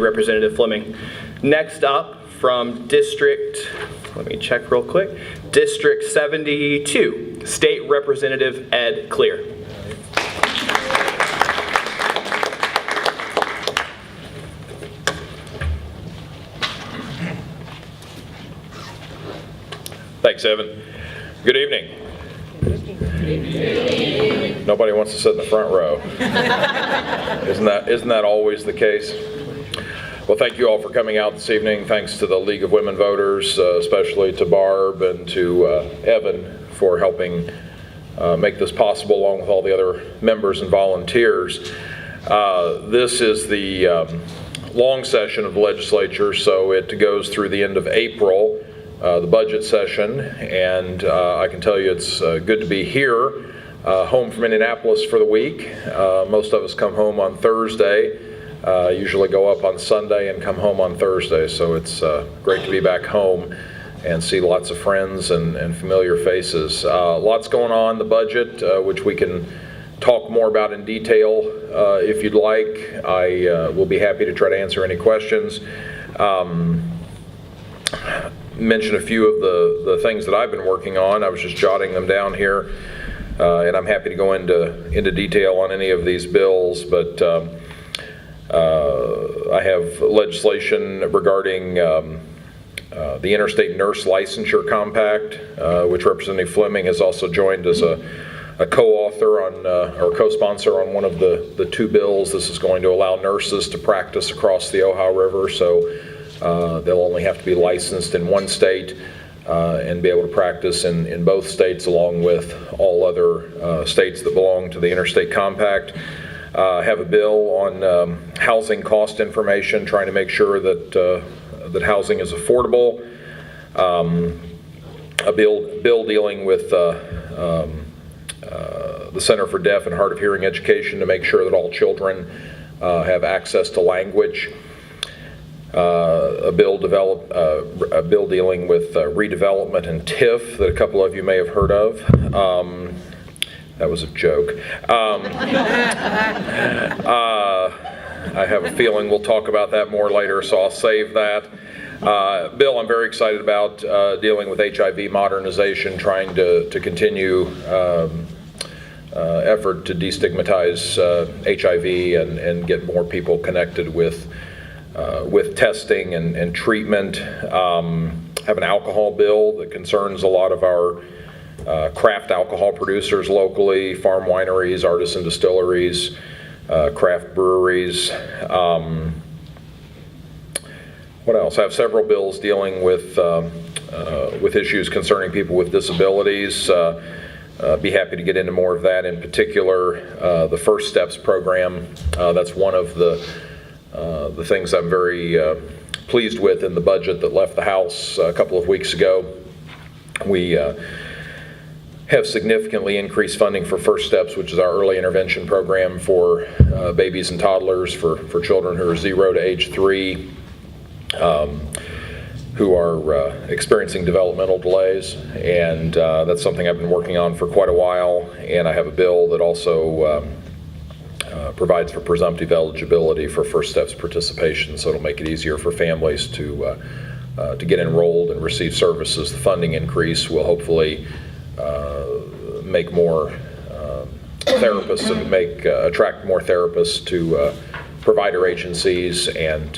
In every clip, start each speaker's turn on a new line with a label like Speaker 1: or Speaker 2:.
Speaker 1: Representative Fleming. Next up from District, let me check real quick, District 72, State Representative Ed Clere.
Speaker 2: Thanks, Evan. Good evening. Nobody wants to sit in the front row. Isn't that always the case? Well, thank you all for coming out this evening. Thanks to the League of Women Voters, especially to Barb and to Evan for helping make this possible, along with all the other members and volunteers. This is the long session of the legislature, so it goes through the end of April. The budget session, and I can tell you it's good to be here, home from Indianapolis for the week. Most of us come home on Thursday, usually go up on Sunday and come home on Thursday, so it's great to be back home and see lots of friends and familiar faces. Lots going on, the budget, which we can talk more about in detail if you'd like. I will be happy to try to answer any questions. Mention a few of the things that I've been working on. I was just jotting them down here, and I'm happy to go into detail on any of these bills, but I have legislation regarding the Interstate Nurse Licensure Compact, which Representative Fleming has also joined as a co-author on or co-sponsor on one of the two bills. This is going to allow nurses to practice across the Ohio River, so they'll only have to be licensed in one state and be able to practice in both states, along with all other states that belong to the Interstate Compact. Have a bill on housing cost information, trying to make sure that housing is affordable. A bill dealing with the Center for Deaf and Hard of Hearing Education to make sure that all children have access to language. A bill dealing with redevelopment and TIF that a couple of you may have heard of. That was a joke. I have a feeling we'll talk about that more later, so I'll save that. Bill I'm very excited about, dealing with HIV modernization, trying to continue effort to destigmatize HIV and get more people connected with testing and treatment. Have an alcohol bill that concerns a lot of our craft alcohol producers locally, farm wineries, artisan distilleries, craft breweries. What else? I have several bills dealing with issues concerning people with disabilities. Be happy to get into more of that. In particular, the First Steps program. That's one of the things I'm very pleased with in the budget that left the House a couple of weeks ago. We have significantly increased funding for First Steps, which is our early intervention program for babies and toddlers, for children who are 0 to age 3, who are experiencing developmental delays, and that's something I've been working on for quite a while. And I have a bill that also provides for presumptive eligibility for First Steps participation, so it'll make it easier for families to get enrolled and receive services. The funding increase will hopefully make more therapists and attract more therapists to provider agencies and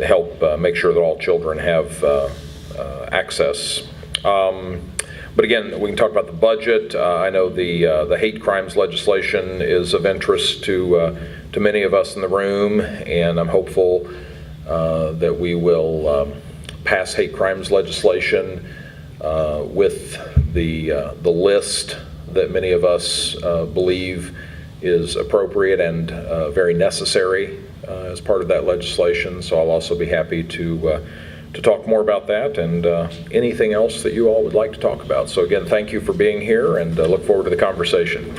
Speaker 2: help make sure that all children have access. But again, we can talk about the budget. I know the hate crimes legislation is of interest to many of us in the room, and I'm hopeful that we will pass hate crimes legislation with the list that many of us believe is appropriate and very necessary as part of that legislation. So I'll also be happy to talk more about that and anything else that you all would like to talk about. So again, thank you for being here, and look forward to the conversation.